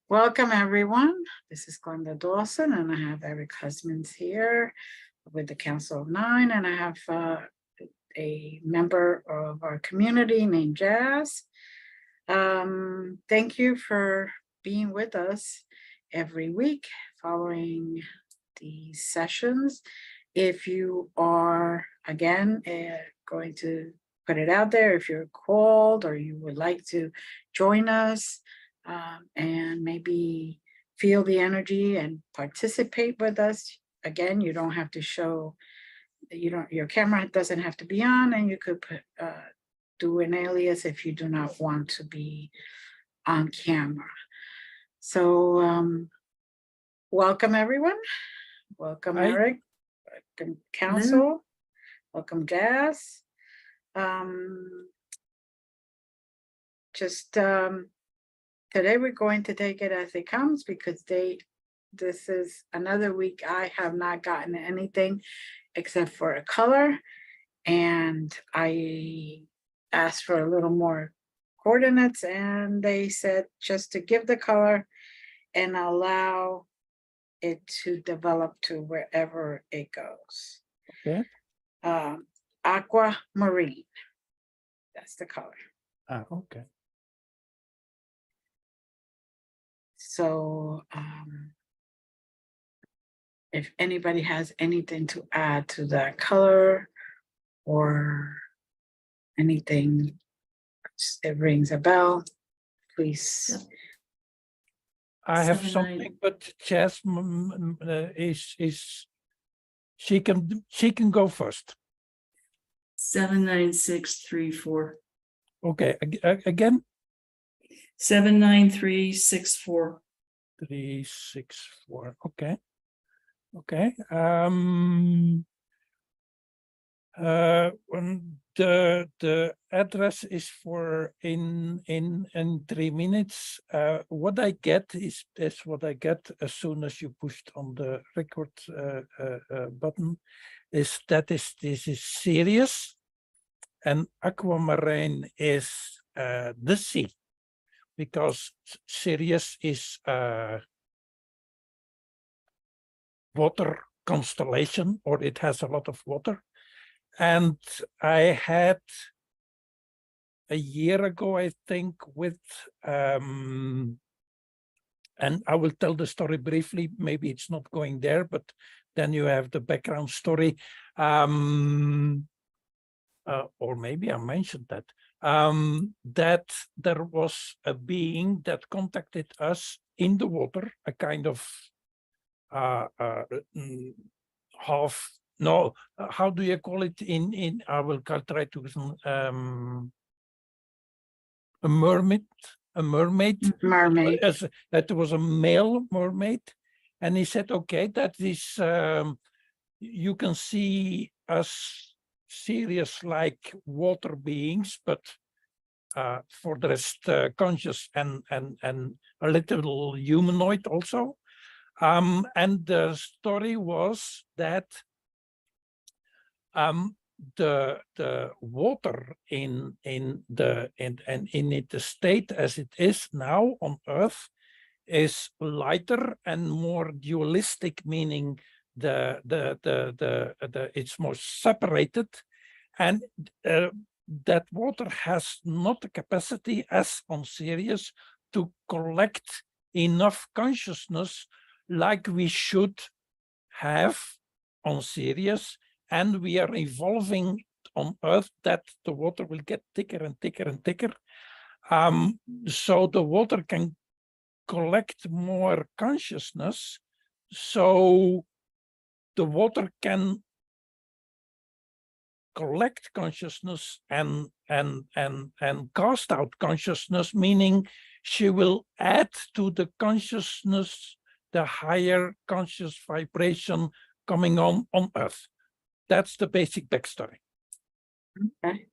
Welcome, everyone. This is Glenda Dawson, and I have Eric Huysmans here with the Council of Nine, and I have a member of our community named Jazz. Thank you for being with us every week following these sessions. If you are, again, going to put it out there, if you're called or you would like to join us, and maybe feel the energy and participate with us. Again, you don't have to show, your camera doesn't have to be on, and you could put, do an alias if you do not want to be on camera. So welcome, everyone. Welcome, Hi. Eric. Welcome, Council. Welcome, Jazz. Today we're going to take it as it comes because this is another week I have not gotten anything except for a color, and I asked for a little more coordinates, and they said just to give the color and allow it to develop to wherever it goes. Okay. Aquamarine, that's the color. Okay. So if anybody has anything to add to that color or anything, it rings a bell, please. I have something, but Jess she can go first. 79634. Okay, again. 79364. 364. Okay. Okay. The address is for in 3 minutes. What I get is what I get as soon as you pushed on the record button. This is serious, and aquamarine is the sea, because Sirius is water constellation, or it has a lot of water. And I had a year ago, I think, with and I will tell the story briefly. Maybe it's not going there, but then you have the background story. Or maybe I mentioned that. That there was a being that contacted us in the water, a kind of how do you call it in I will try to a mermaid. That was a male mermaid, and he said, okay, that is you can see us serious like water beings, but for the rest conscious and a little humanoid also. And the story was that the water in the state as it is now on Earth is lighter and more dualistic, meaning it's more separated, and that water has not the capacity as on Sirius to collect enough consciousness like we should have on Sirius, and we are evolving on Earth that the water will get thicker and thicker and thicker. So the water can collect more consciousness, so the water can collect consciousness and cast out consciousness, meaning she will add to the consciousness the higher conscious vibration coming on Earth. That's the basic backstory. Okay.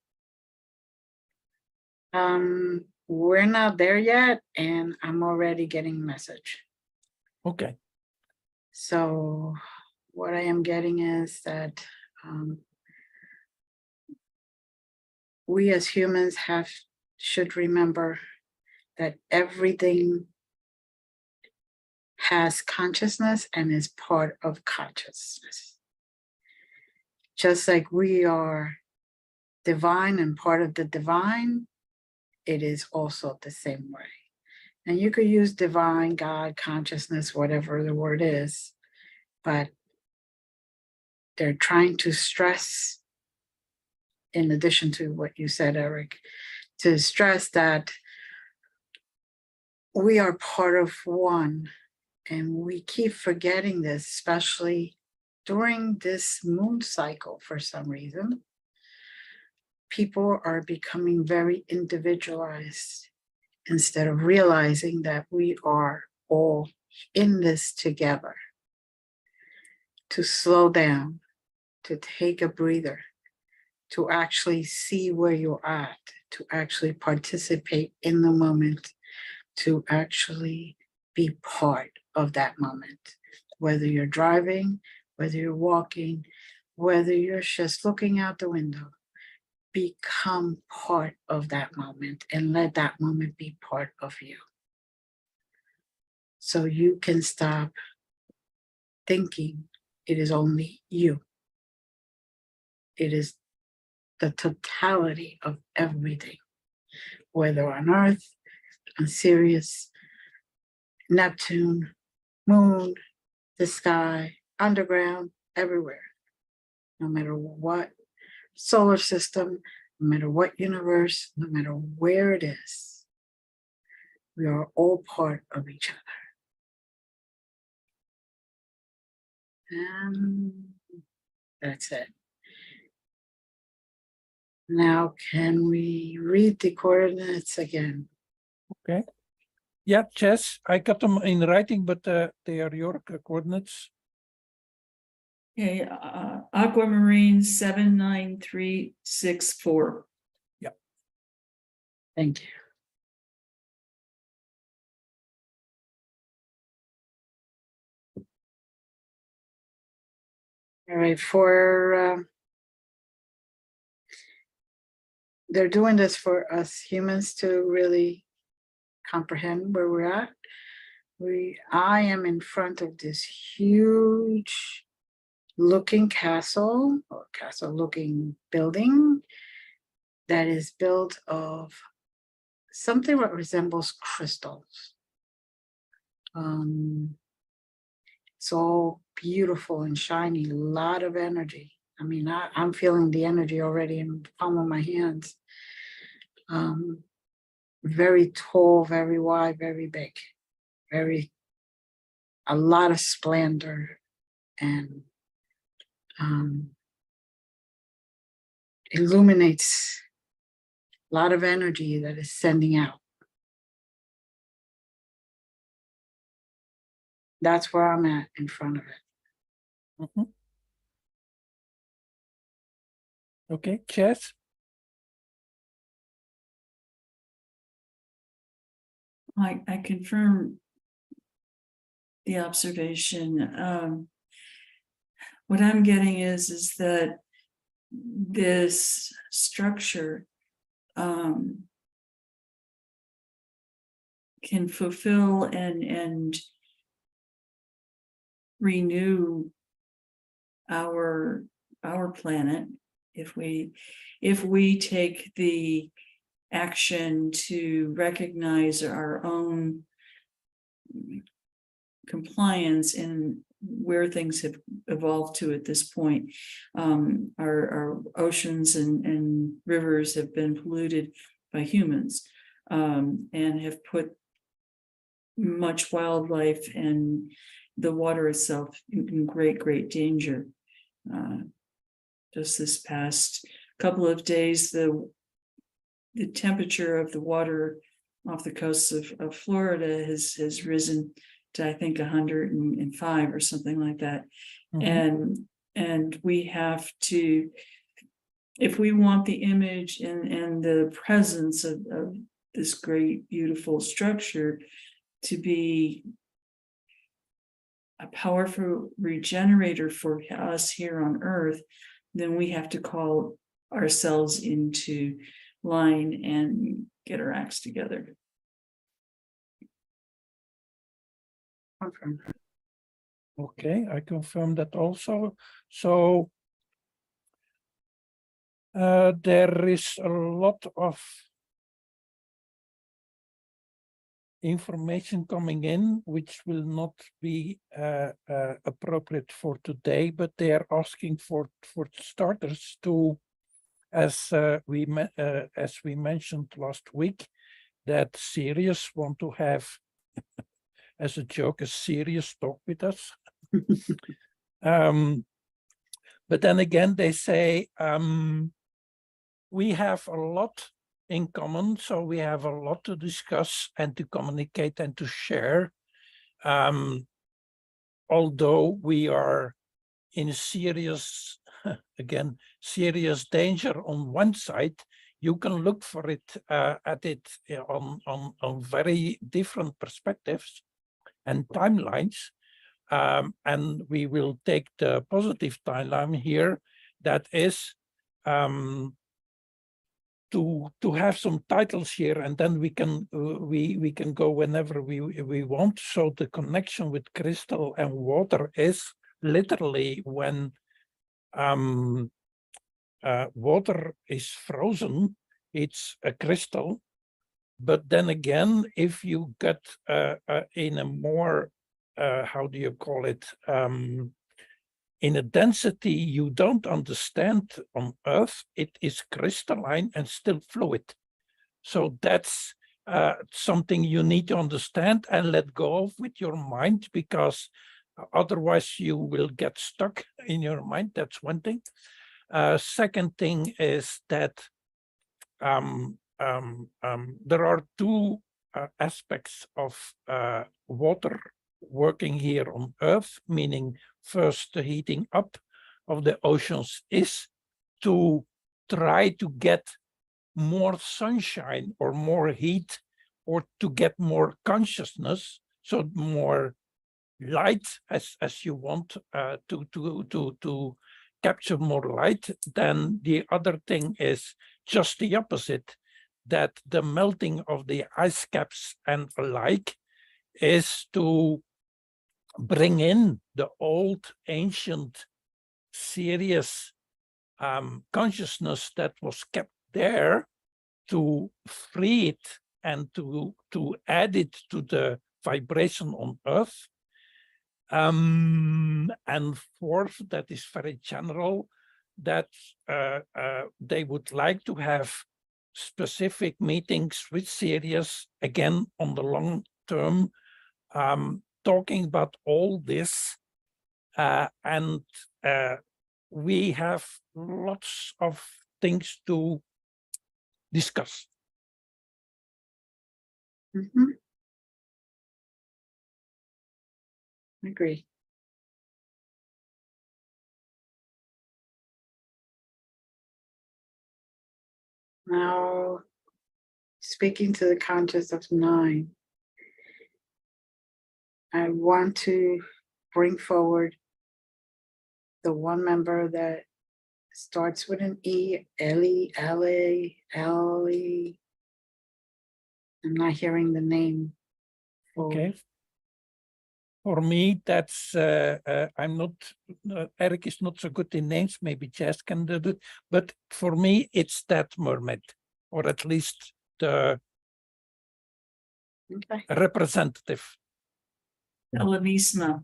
We're not there yet, and I'm already getting a message. Okay. So what I am getting is that we as humans should remember that everything has consciousness and is part of consciousness. Just like we are divine and part of the divine, it is also the same way. And you could use divine, God, consciousness, whatever the word is, but they're trying to stress, in addition to what you said, Eric, to stress that we are part of one. And we keep forgetting this, especially during this moon cycle for some reason. People are becoming very individualized instead of realizing that we are all in this together. To slow down, to take a breather, to actually see where you're at, to actually participate in the moment, to actually be part of that moment, whether you're driving, whether you're walking, whether you're just looking out the window. Become part of that moment and let that moment be part of you. So you can stop thinking it is only you. It is the totality of everything, whether on Earth, on Sirius, Neptune, Moon, the sky, underground, everywhere. No matter what solar system, no matter what universe, no matter where it is, we are all part of each other. And that's it. Now, can we read the coordinates again? Okay. Yeah, Chess, I got them in writing, but they are your coordinates. Okay, aquamarine 79364. Thank you. All right, they're doing this for us humans to really comprehend where we're at. I am in front of this huge looking castle or castle looking building that is built of something that resembles crystals. It's all beautiful and shiny, a lot of energy. I mean, I'm feeling the energy already in the palm of my hands. Very tall, very wide, very big, a lot of splendor and illuminates a lot of energy that is sending out. That's where I'm at in front of it. Mm-hmm. Okay, Chess. I confirm the observation. What I'm getting is that this structure can fulfill and renew our planet if we take the action to recognize our own compliance in where things have evolved to at this point. Our oceans and rivers have been polluted by humans and have put much wildlife and the water itself in great danger. Just this past couple of days, the temperature of the water off the coast of Florida has risen to, I think, 105 or something like that. Mm-hmm. And we have to if we want the image and the presence of this great, beautiful structure to be a powerful regenerator for us here on Earth, then we have to call ourselves into line and get our acts together. Confirm. Okay, I confirm that also. So there is a lot of information coming in, which will not be appropriate for today, but they are asking for starters to, as we mentioned last week, that Sirius want to have, as a joke, a serious talk with us. But then again, they say we have a lot in common, so we have a lot to discuss and to communicate and to share. Although we are in serious, again, serious danger on one side, you can look for it at it on very different perspectives and timelines. And we will take the positive timeline here, that is to have some titles here, and then we can go whenever we want. So the connection with crystal and water is literally when water is frozen, it's a crystal. But then again, if you get in a more how do you call it, in a density you don't understand on Earth, it is crystalline and still fluid. So that's something you need to understand and let go of with your mind, because otherwise you will get stuck in your mind. That's one thing. Second thing is that there are two aspects of water working here on Earth, meaning first the heating up of the oceans is to try to get more sunshine or more heat, or to get more consciousness, so more light, as you want to capture more light. Then the other thing is just the opposite, that the melting of the ice caps and alike is to bring in the old ancient serious consciousness that was kept there, to free it and to add it to the vibration on Earth. And fourth, that is very general, that they would like to have specific meetings with Sirius, again on the long term, talking about all this, and we have lots of things to discuss. Agree. Now, speaking to the conscious of 9, I want to bring forward the one member that starts with an E, Ellie. I'm not hearing the name. Okay. For me, that's I'm not. Eric is not so good in names. Maybe Jess can do it. But for me, it's that mermaid, or at least the representative. Elevisma.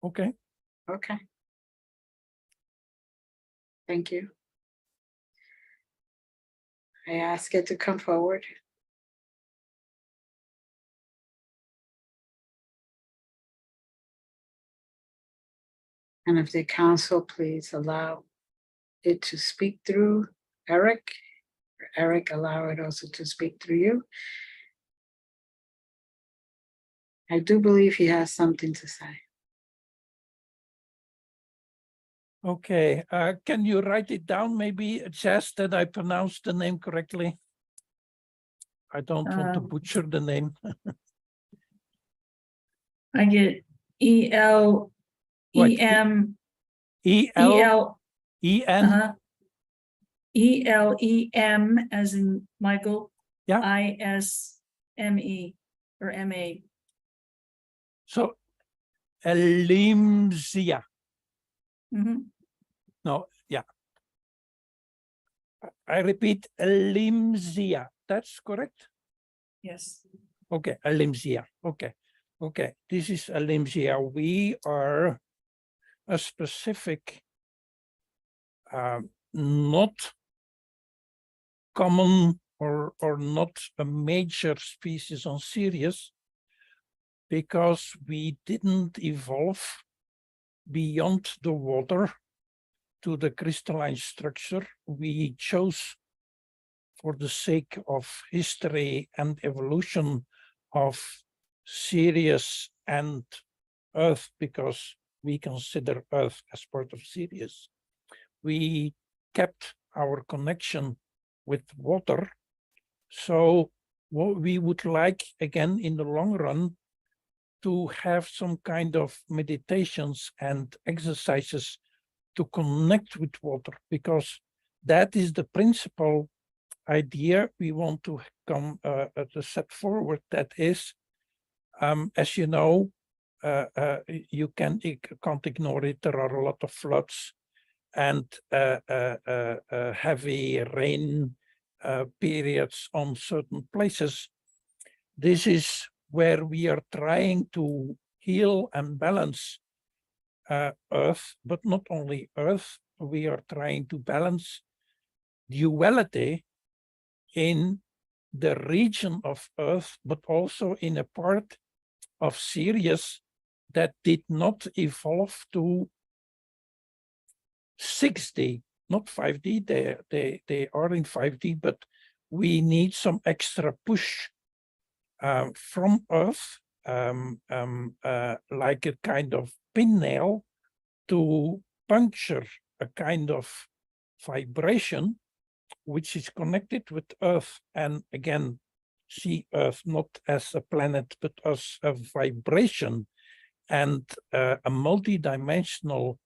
Okay. Okay. Thank you. I ask it to come forward. And if the council please allow it to speak through Eric, or Eric allow it also to speak through you. I do believe he has something to say. Okay, can you write it down, maybe, Jess, that I pronounced the name correctly? I don't want to butcher the name. I get E-L What? E-M E-L-E-N? E-L E-L-E-M as in Michael. Yeah. I-S-M-E or M-A. So, Elimsia. Mhm. No, yeah. I repeat, Elimsia. That's correct? Yes. Okay, Elimsia. Okay, okay. This is Elimsia. We are a specific, not common or not a major species on Sirius, because we didn't evolve beyond the water to the crystalline structure. We chose, for the sake of history and evolution of Sirius and Earth, because we consider Earth as part of Sirius, we kept our connection with water. So what we would like, again, in the long run, to have some kind of meditations and exercises to connect with water, because that is the principal idea we want to come to set forward. That is, as you know, you can't ignore it. There are a lot of floods and heavy rain periods on certain places. This is where we are trying to heal and balance Earth, but not only Earth. We are trying to balance duality in the region of Earth, but also in a part of Sirius that did not evolve to 6D, not 5D. They are in 5D, but we need some extra push from Earth, like a kind of pin nail, to puncture a kind of vibration which is connected with Earth, and again, see Earth not as a planet, but as a vibration and a multi-dimensional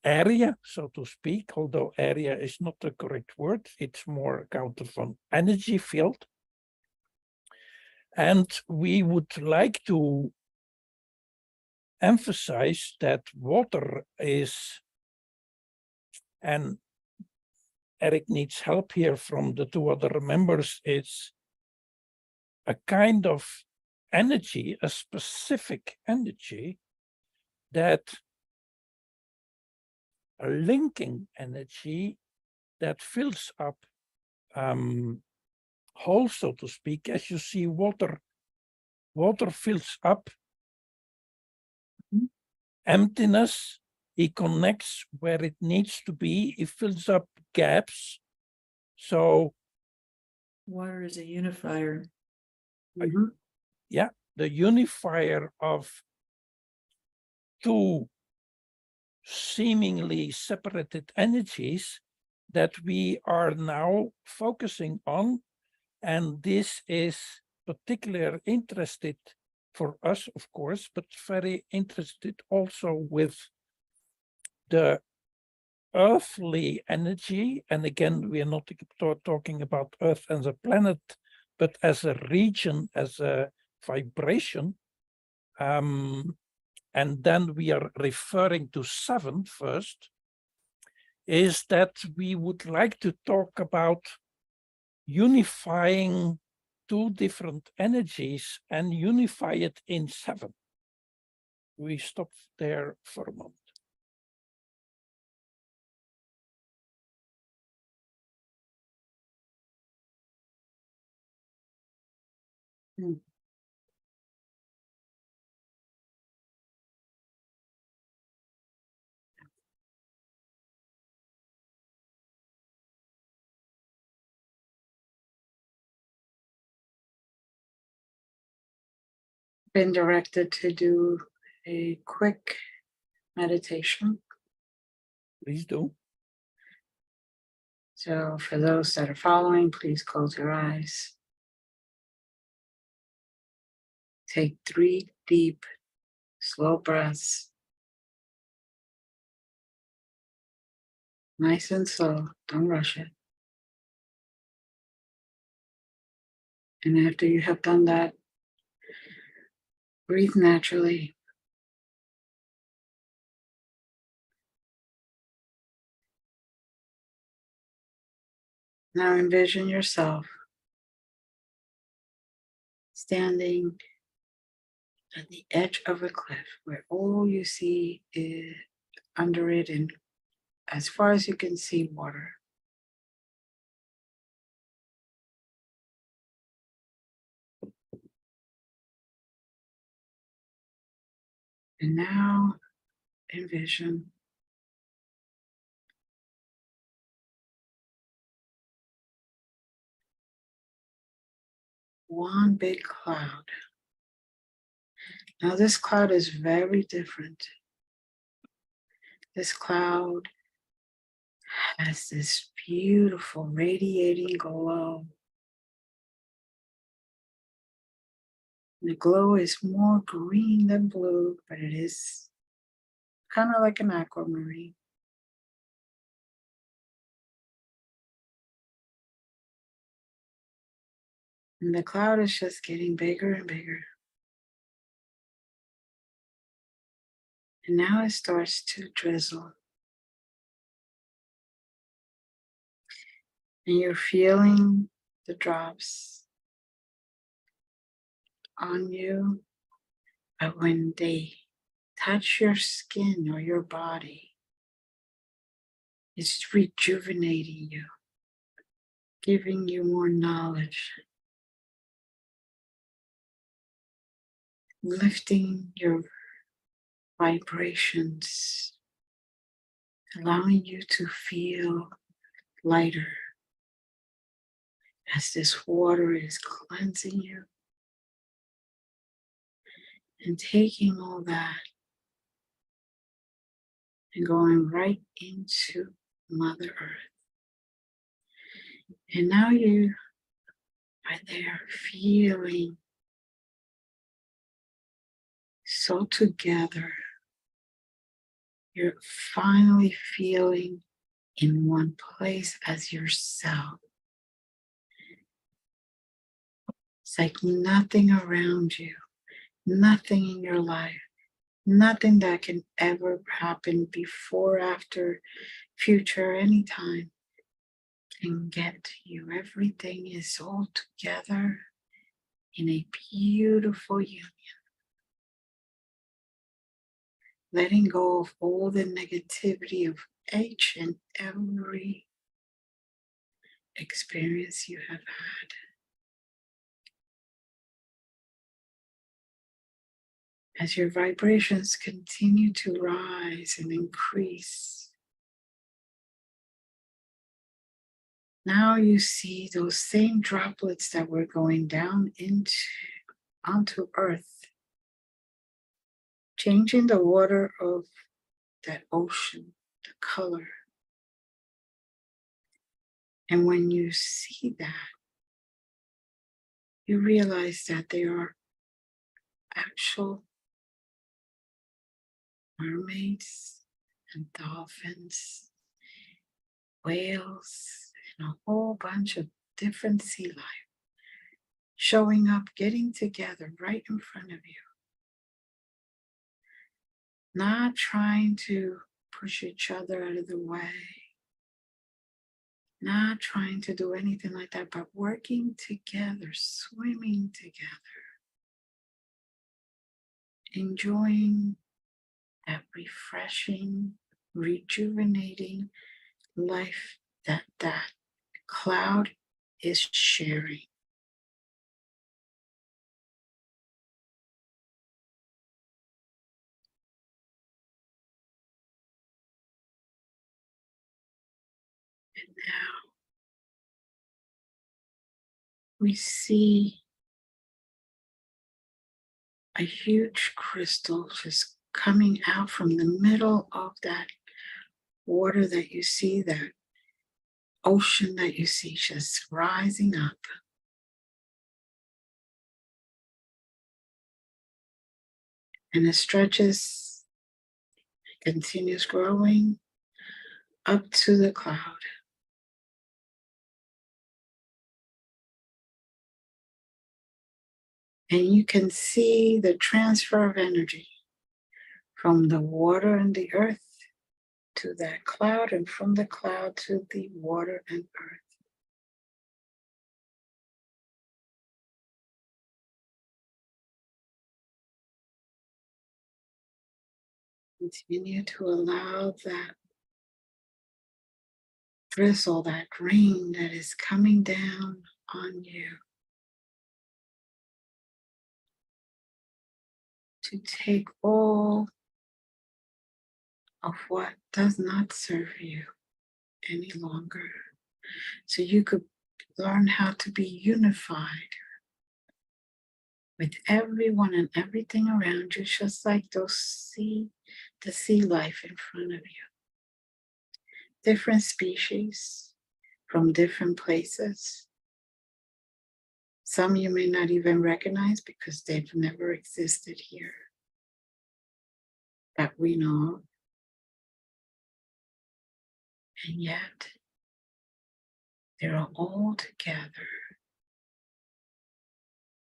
area, so to speak, although area is not the correct word. It's more a kind of an energy field. And we would like to emphasize that water is, and Eric needs help here from the two other members, is a kind of energy, a specific energy, that a linking energy that fills up holes, so to speak. As you see, water fills up emptiness. It connects where it needs to be. It fills up gaps. So Water is a unifier. yeah, the unifier of two seemingly separated energies that we are now focusing on. And this is particularly interested for us, of course, but very interested also with the earthly energy. And again, we are not talking about Earth as a planet, but as a region, as a vibration. And then we are referring to 7 first, is that we would like to talk about unifying two different energies and unify it in 7. We stop there for a moment. Been directed to do a quick meditation Please do. So for those that are following, please close your eyes. Take 3 deep, slow breaths. Nice and slow, don't rush it. And after you have done that, breathe naturally. Now envision yourself standing at the edge of a cliff where all you see is under it and as far as you can see, water. And now envision one big cloud. Now this cloud is very different. This cloud has this beautiful radiating glow. The glow is more green than blue, but it is kind of like an aquamarine. And the cloud is just getting bigger and bigger. And now it starts to drizzle. And you're feeling the drops on you. But when they touch your skin or your body, it's rejuvenating you, giving you more knowledge, lifting your vibrations, allowing you to feel lighter as this water is cleansing you and taking all that and going right into Mother Earth. And now you are there feeling so together. You're finally feeling in one place as yourself. It's like nothing around you, nothing in your life, nothing that can ever happen before, after, future, anytime can get to you. Everything is all together in a beautiful union. Letting go of all the negativity of each and every experience you have had. As your vibrations continue to rise and increase, now you see those same droplets that were going down onto Earth, changing the water of that ocean, the color. And when you see that, you realize that they are actual mermaids and dolphins, whales, and a whole bunch of different sea life showing up, getting together right in front of you. Not trying to push each other out of the way, not trying to do anything like that, but working together, swimming together, enjoying that refreshing, rejuvenating life that cloud is sharing. And now we see a huge crystal just coming out from the middle of that water that you see, that ocean that you see just rising up. And it stretches, continues growing up to the cloud. And you can see the transfer of energy from the water and the earth to that cloud, and from the cloud to the water and earth. Continue to allow that drizzle, that rain that is coming down on you, to take all of what does not serve you any longer, so you could learn how to be unified with everyone and everything around you, just like the sea life in front of you. Different species from different places. Some you may not even recognize because they've never existed here that we know of. And yet, they're all together,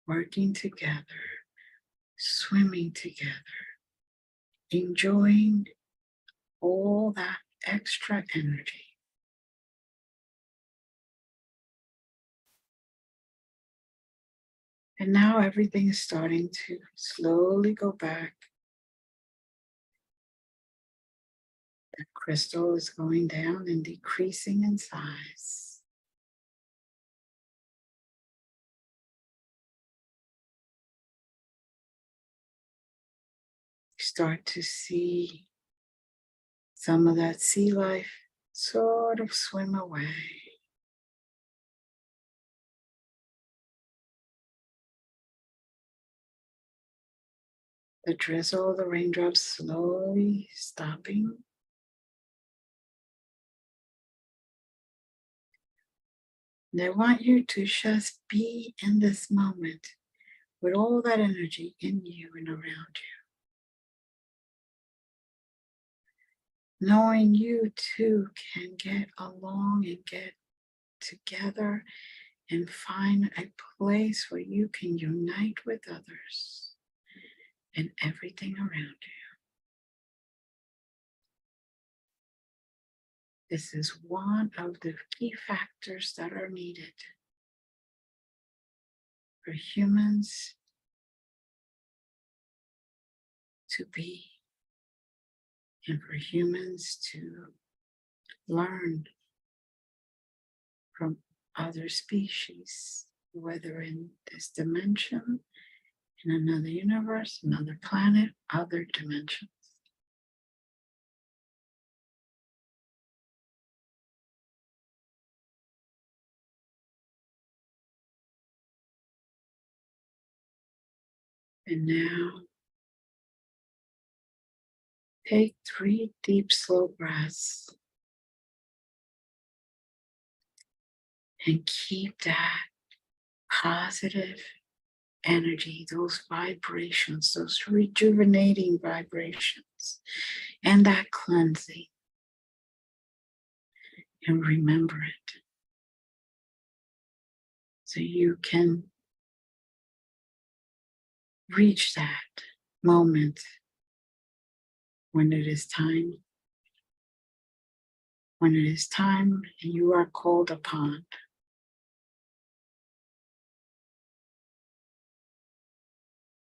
working together, swimming together, enjoying all that extra energy. And now everything is starting to slowly go back. The crystal is going down and decreasing in size. You start to see some of that sea life sort of swim away. The drizzle, the raindrops slowly stopping. And I want you to just be in this moment with all that energy in you and around you. Knowing you too can get along and get together and find a place where you can unite with others and everything around you. This is one of the key factors that are needed for humans to be, and for humans to learn from other species, whether in this dimension, in another universe, another planet, other dimensions. And now, take 3 deep, slow breaths and keep that positive energy, those vibrations, those rejuvenating vibrations, and that cleansing. And remember it. So you can reach that moment when it is time. When it is time and you are called upon.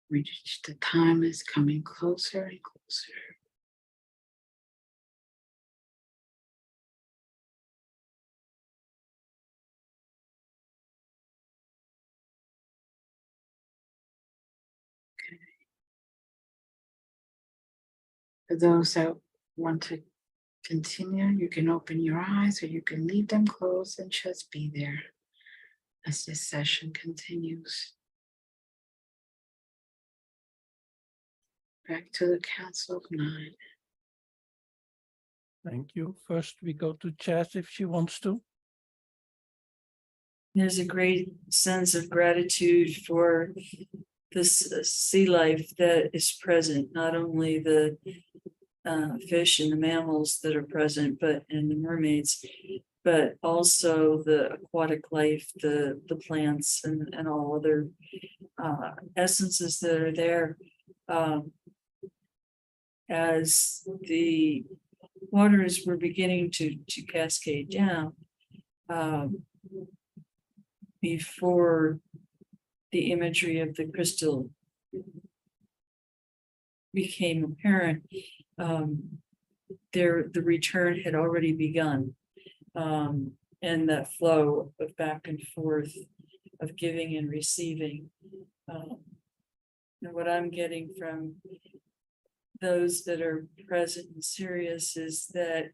Which the time is coming closer and closer. Okay. For those that want to continue, you can open your eyes or you can leave them closed and just be there as this session continues. Back to the Council of 9. Thank you. First, we go to Jazz if she wants to. There's a great sense of gratitude for this sea life that is present, not only the fish and the mammals that are present, but and the mermaids, but also the aquatic life, the plants and all other essences that are there. As the waters were beginning to cascade down, before the imagery of the crystal became apparent, the return had already begun, and that flow of back and forth of giving and receiving. And what I'm getting from those that are present and serious is that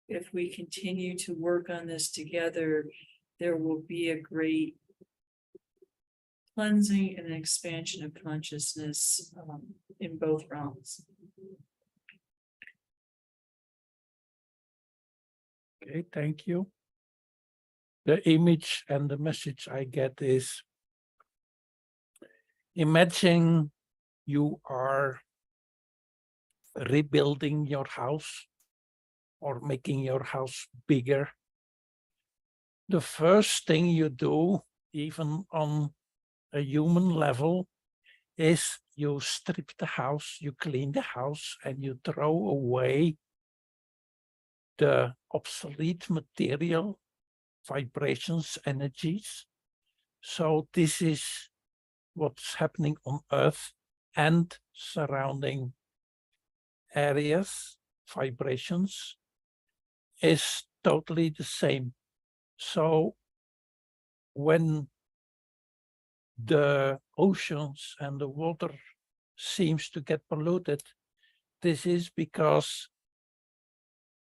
if we continue to work on this together, there will be a great cleansing and an expansion of consciousness in both realms. Okay, thank you. The image and the message I get is, imagine you are rebuilding your house or making your house bigger. The first thing you do, even on a human level, is you strip the house, you clean the house, and you throw away the obsolete material, vibrations, energies. So this is what's happening on Earth and surrounding areas, vibrations, is totally the same. So when the oceans and the water seems to get polluted, this is because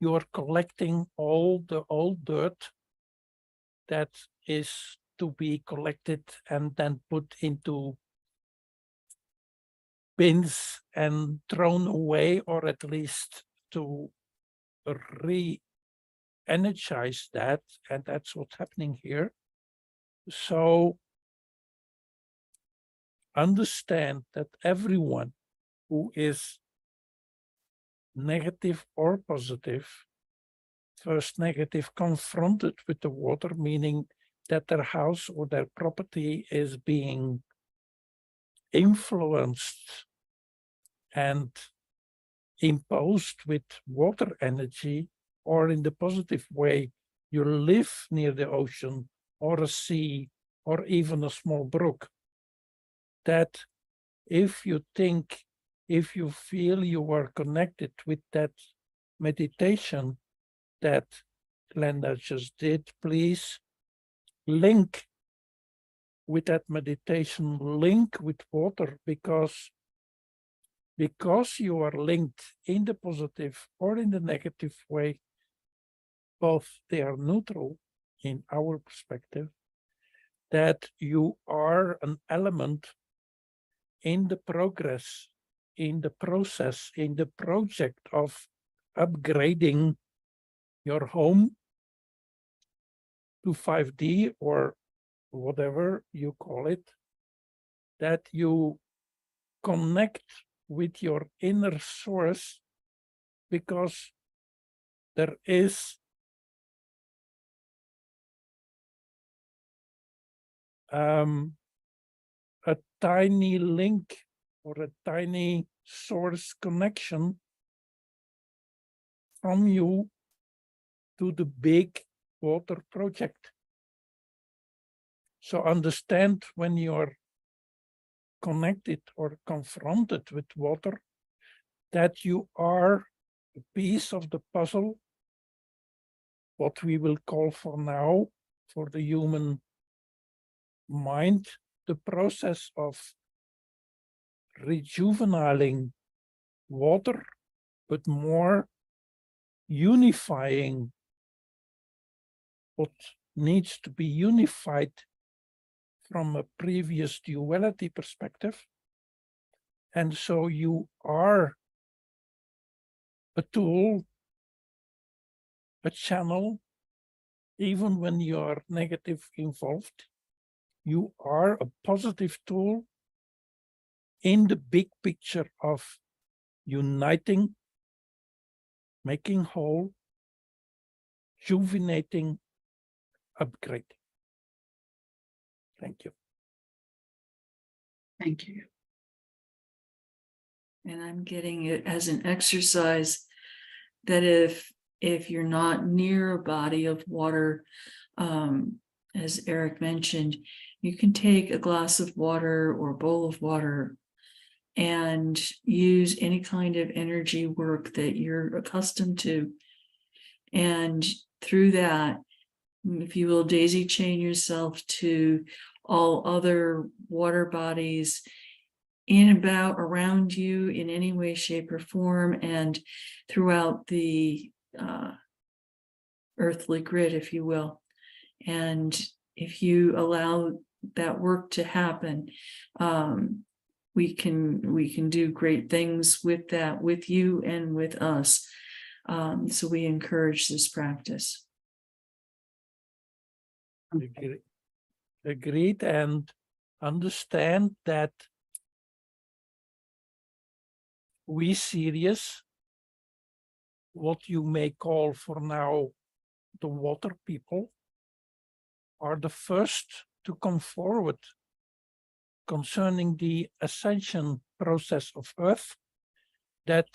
you're collecting all the old dirt that is to be collected and then put into bins and thrown away, or at least to re-energize that, and that's what's happening here. So understand that everyone who is negative or positive, first negative, confronted with the water, meaning that their house or their property is being influenced and imposed with water energy, or in the positive way, you live near the ocean or a sea or even a small brook, that if you think, if you feel you are connected with that meditation that Glenda just did, please link with that meditation, link with water, because you are linked in the positive or in the negative way, both they are neutral in our perspective, that you are an element in the progress, in the process, in the project of upgrading your home to 5D or whatever you call it, that you connect with your inner source, because there is a tiny link or a tiny source connection from you to the big water project. So understand, when you're connected or confronted with water, that you are a piece of the puzzle, what we will call for now, for the human mind, the process of rejuvenating water, but more unifying what needs to be unified from a previous duality perspective. And so you are a tool a channel, even when you are negative involved. You are a positive tool in the big picture of uniting, making whole, rejuvenating, upgrading. Thank you. Thank you. And I'm getting it as an exercise that if you're not near a body of water, as Eric mentioned, you can take a glass of water or a bowl of water and use any kind of energy work that you're accustomed to. And through that, if you will, daisy chain yourself to all other water bodies in, about, around you in any way, shape, or form, and throughout the earthly grid, if you will. And if you allow that work to happen, we can do great things with that, with you and with us. So we encourage this practice. Agreed, and understand that we serious, what you may call for now the water people, are the first to come forward concerning the ascension process of Earth, that,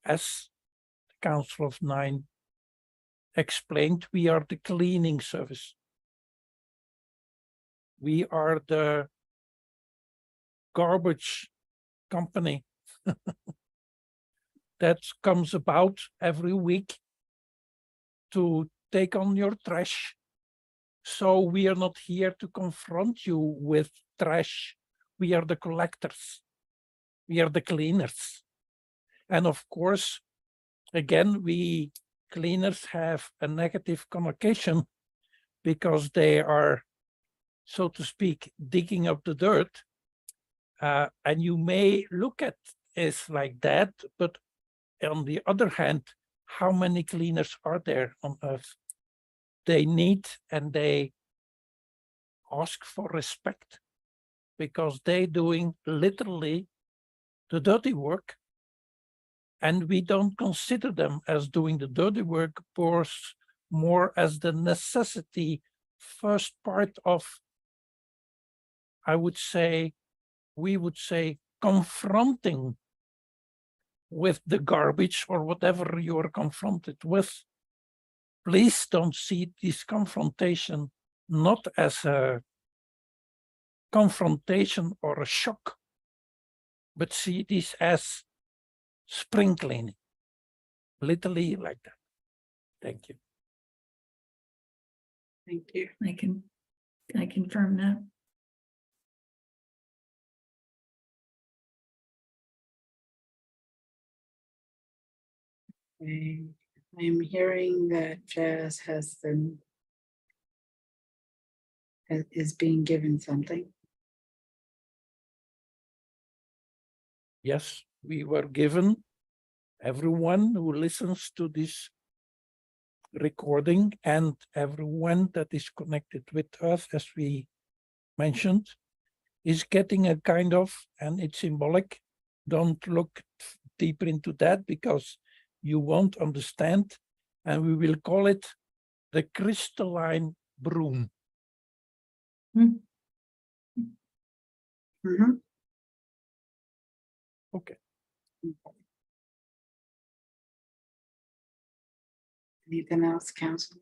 as the Council of Nine explained, we are the cleaning service. We are the garbage company that comes about every week to take on your trash. So we are not here to confront you with trash. We are the collectors. We are the cleaners. And of course, again, we cleaners have a negative connotation because they are, so to speak, digging up the dirt. And you may look at it like that, but on the other hand, how many cleaners are there on Earth? They need and they ask for respect because they're doing literally the dirty work. And we don't consider them as doing the dirty work, but more as the necessity, first part of, we would say, confronting with the garbage or whatever you are confronted with. Please don't see this confrontation not as a confrontation or a shock, but see this as spring cleaning, literally like that. Thank you. Thank you. I confirm that. I'm hearing that Jazz is being given something. Yes, we were given, everyone who listens to this recording and everyone that is connected with us, as we mentioned, is getting a kind of, and it's symbolic, don't look deeper into that because you won't understand, and we will call it the crystalline broom. Mm-hmm. Okay. Anything else, Council?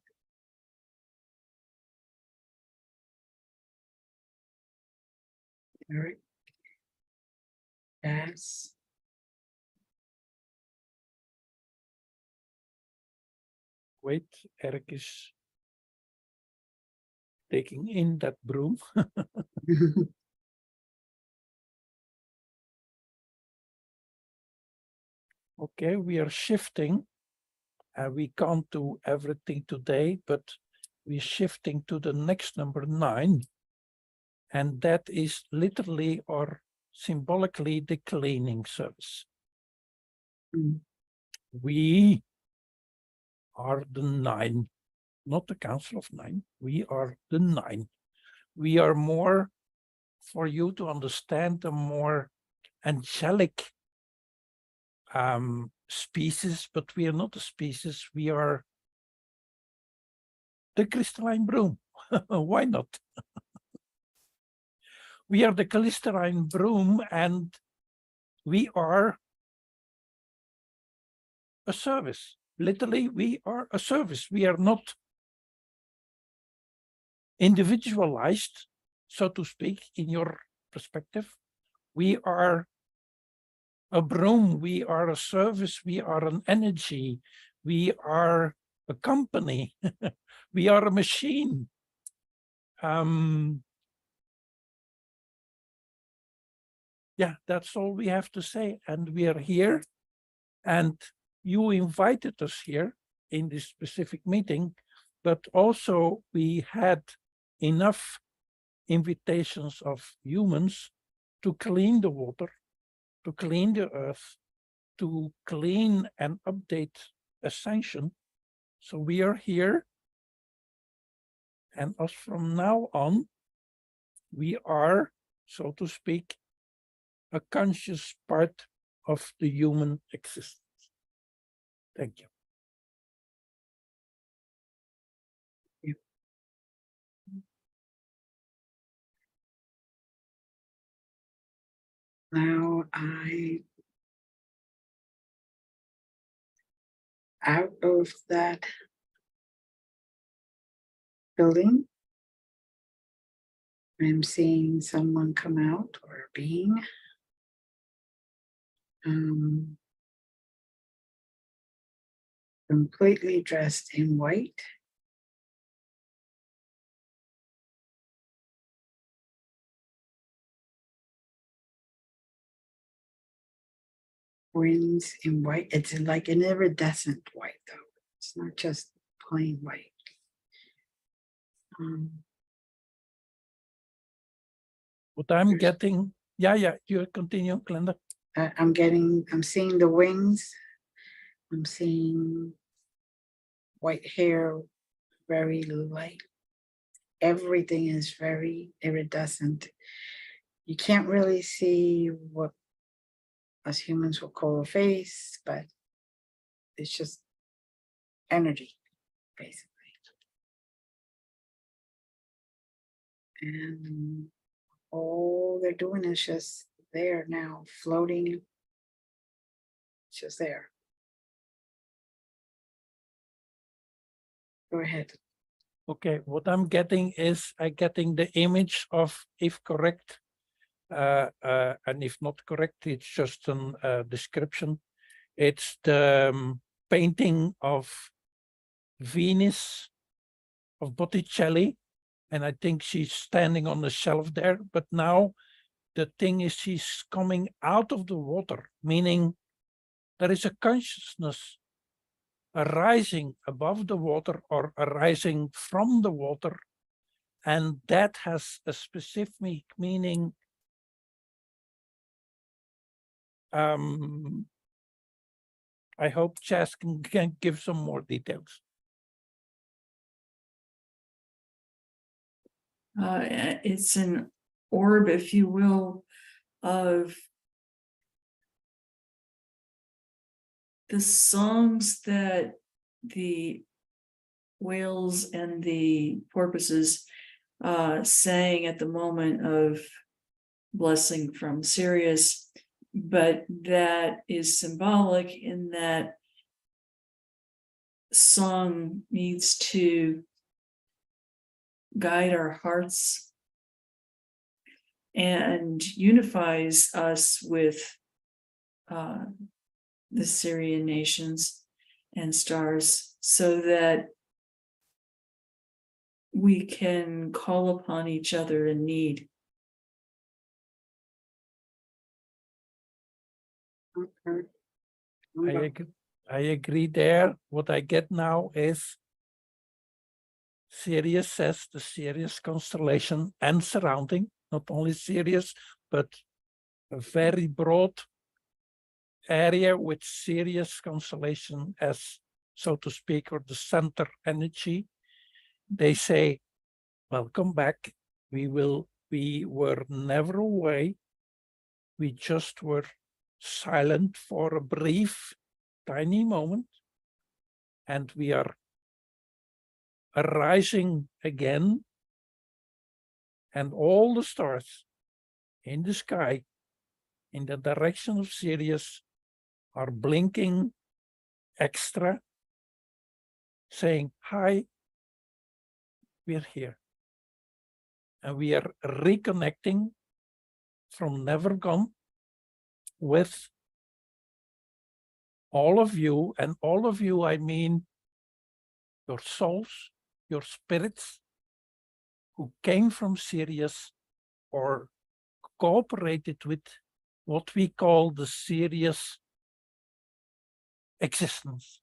Eric? Jazz? Wait, Eric is taking in that broom. Okay, we are shifting. We can't do everything today, but we're shifting to the next number 9. And that is literally or symbolically the cleaning service. Mm. We are the 9, not the Council of 9. We are the 9. We are more, for you to understand, a more angelic species, but we are not a species. We are the crystalline broom. Why not? We are the crystalline broom, and we are a service. Literally, we are a service. We are not individualized, so to speak, in your perspective. We are a broom, we are a service, we are an energy, we are a company, we are a machine. Yeah, that's all we have to say. And we are here, and you invited us here in this specific meeting, but also we had enough invitations of humans to clean the water, to clean the earth, to clean and update Ascension. So we are here, and as from now on, we are, so to speak, a conscious part of the human existence. Thank you. Now out of that building, I'm seeing someone come out, or a being. Completely dressed in white. Wings in white. It's like an iridescent white, though. It's not just plain white. What I'm getting, yeah, you continue, Glenda. I'm seeing the wings. I'm seeing white hair, very light. Everything is very iridescent. You can't really see what us humans will call a face, but it's just energy, basically. And all they're doing is just there now, floating. It's just there. Go ahead. Okay, what I'm getting is I'm getting the image of, if correct, and if not correct, it's just a description. It's the painting of Venus of Botticelli, and I think she's standing on the shelf there, but now the thing is she's coming out of the water, meaning there is a consciousness arising above the water or arising from the water, and that has a specific meaning. I hope Chas can give some more details. It's an orb, if you will, of the songs that the whales and the porpoises sang at the moment of blessing from Sirius, but that is symbolic in that song needs to guide our hearts and unifies us with the Syrian nations and stars, so that we can call upon each other in need. Okay. I agree there. What I get now is Sirius says the Sirius constellation and surrounding, not only Sirius, but a very broad area with Sirius constellation as so to speak, or the center energy, they say, welcome back. We were never away. We just were silent for a brief, tiny moment, and we are arising again, and all the stars in the sky in the direction of Sirius are blinking extra, saying, hi, we're here. And we are reconnecting from never gone with all of you, and all of you, I mean your souls, your spirits who came from Sirius or cooperated with what we call the Sirius existence.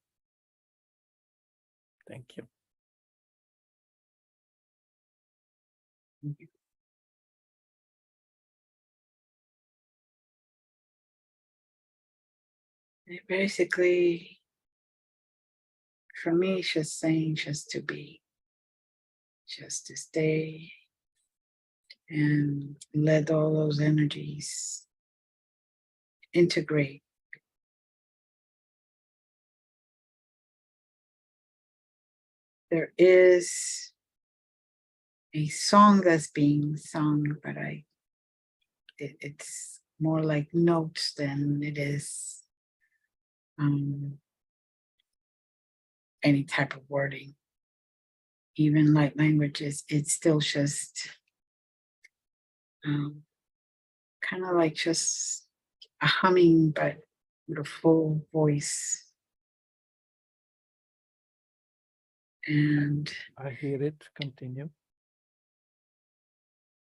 Thank you. Basically, for me, it's just saying just to be, just to stay and let all those energies integrate. There is a song that's being sung, but it's more like notes than it is any type of wording. Even light languages, it's still just kind of like just a humming, but with a full voice. And I hear it. Continue.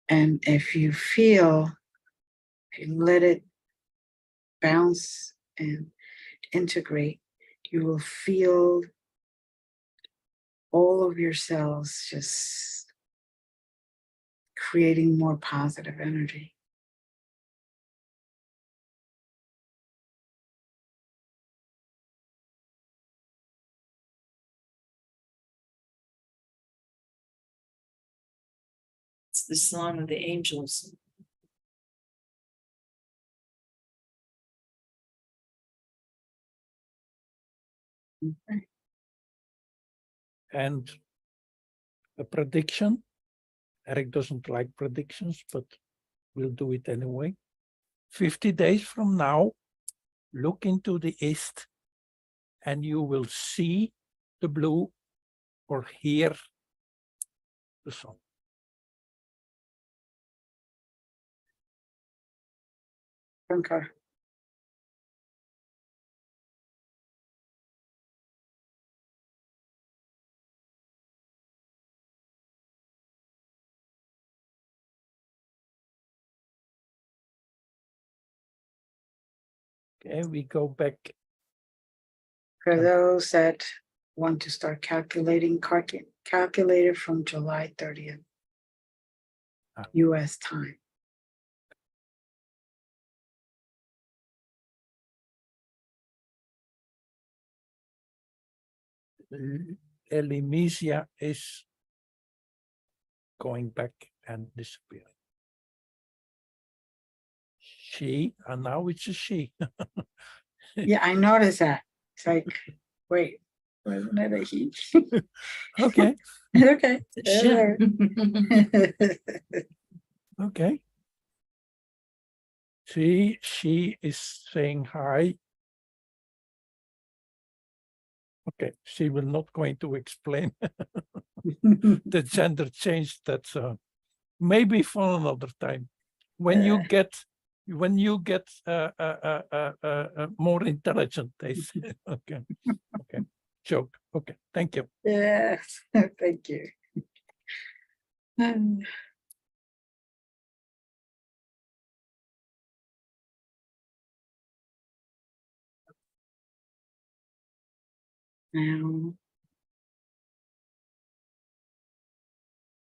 And if you feel, if you let it bounce and integrate, you will feel all of your cells just creating more positive energy. It's the song of the angels. Okay. And a prediction. Eric doesn't like predictions, but we'll do it anyway. 50 days from now, look into the east and you will see the blue or hear the sun. Concur. Okay, we go back. For those that want to start calculating, calculate it from July 30th, US time. Elimisia is going back and disappearing. She, and now it's a she. Yeah, I noticed that. It's like, wait, wasn't it a he? Okay, Okay. Sure. okay. She is saying hi. Okay, she will not going to explain the gender change. That's maybe for another time. When you get more intelligent, they say. Okay, okay, joke. Okay, thank you. Yes, thank you. Now,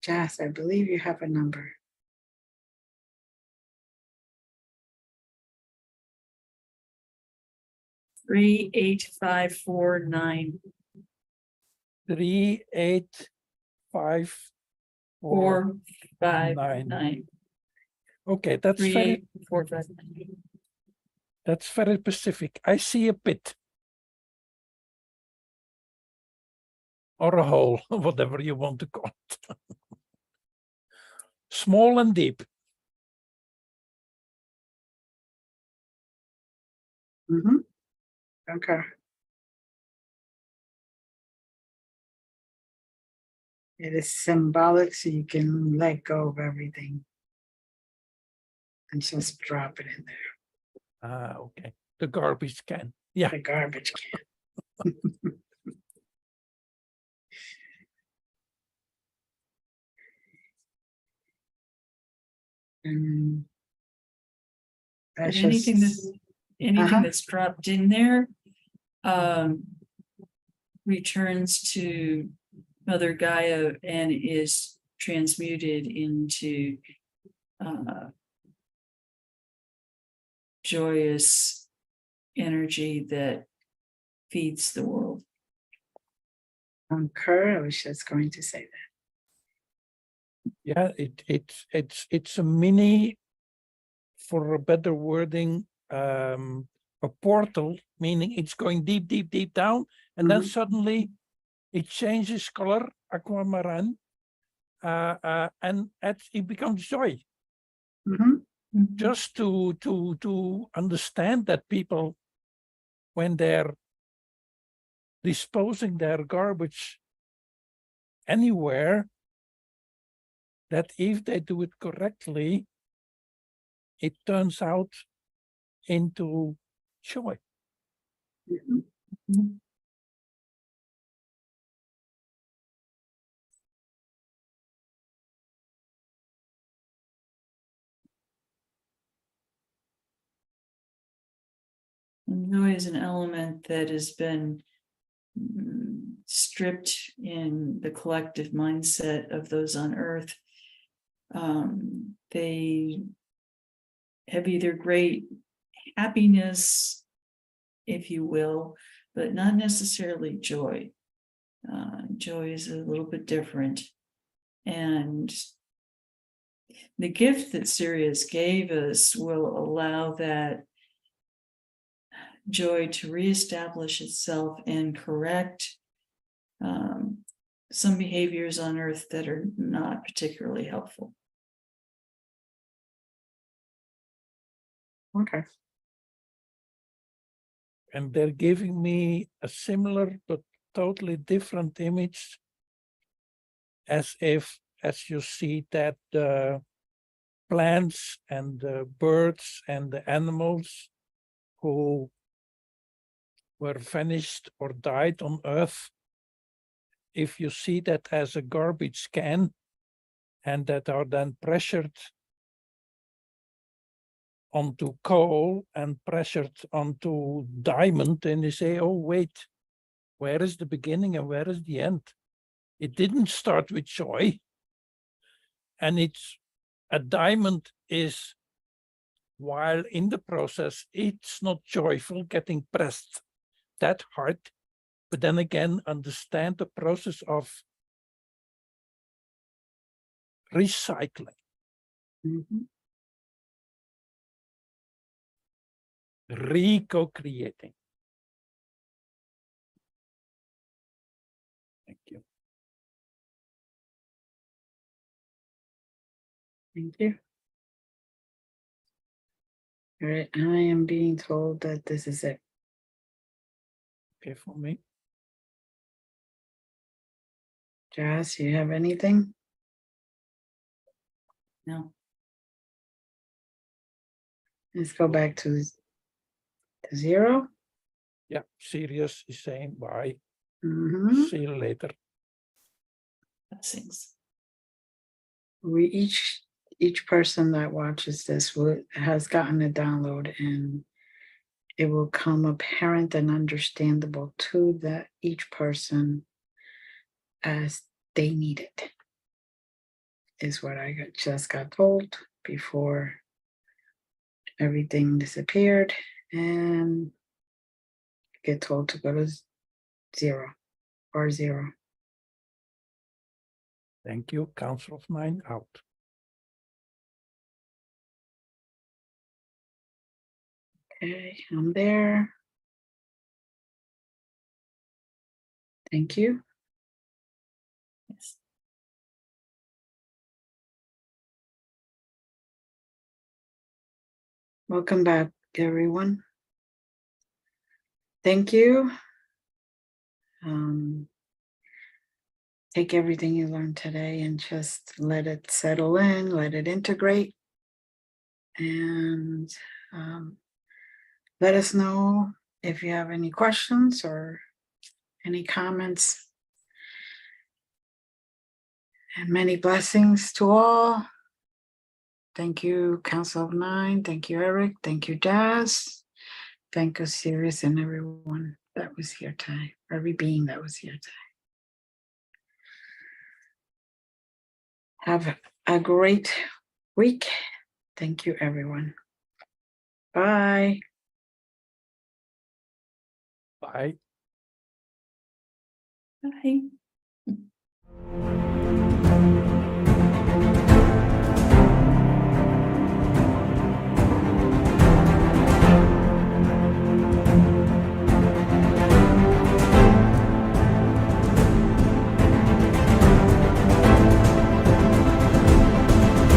Jess, I believe you have a number. 38549. 3, 8, 5, 4, 5, 9. 9. Okay, that's 3, very 8, 4, 5, 9. that's very specific. I see a pit. Or a hole, whatever you want to call it. Small and deep. Okay. It is symbolic, so you can let go of everything and just drop it in there. Ah, okay. The garbage can. Yeah. The garbage can. And And that's anything just, anything that's dropped in there returns to Mother Gaia and is transmuted into joyous energy that feeds the world. concur. I was just going to say that. Yeah, it's a mini, for a better wording, a portal, meaning it's going deep, deep, deep down, and then suddenly it changes color, aquamarine, and it becomes joy. Just to understand that people, when they're disposing their garbage anywhere, that if they do it correctly, it turns out into joy. And joy is an element that has been stripped in the collective mindset of those on Earth. They have either great happiness, if you will, but not necessarily joy. Joy is a little bit different. And the gift that Sirius gave us will allow that joy to reestablish itself and correct some behaviors on Earth that are not particularly helpful. Okay. And they're giving me a similar but totally different image, as you see that the plants and the birds and the animals who were vanished or died on Earth, if you see that as a garbage can, and that are then pressured onto coal and pressured onto diamond, and you say, oh, wait, where is the beginning and where is the end? It didn't start with joy. And a diamond is, while in the process, it's not joyful getting pressed that hard, but then again, understand the process of recycling. Co-creating. Thank you. Thank you. All right, I am being told that this is it. Okay, for me. Jazz, you have anything? No. Let's go back to 0. Yeah, Sirius is saying bye. Mhm. See you later. Blessings. We each person that watches this has gotten a download, and it will come apparent and understandable to each person as they need it, is what I just got told before everything disappeared, and get told to go to 0 or 0. Thank you. Council of 9 out. Okay, I'm there. Thank you. Yes. Welcome back, everyone. Thank you. Take everything you learned today and just let it settle in, let it integrate. And let us know if you have any questions or any comments. And many blessings to all. Thank you, Council of 9. Thank you, Eric. Thank you, Jazz. Thank you, Sirius, and everyone that was here today, every being that was here today. Have a great week. Thank you, everyone. Bye. Bye. Bye.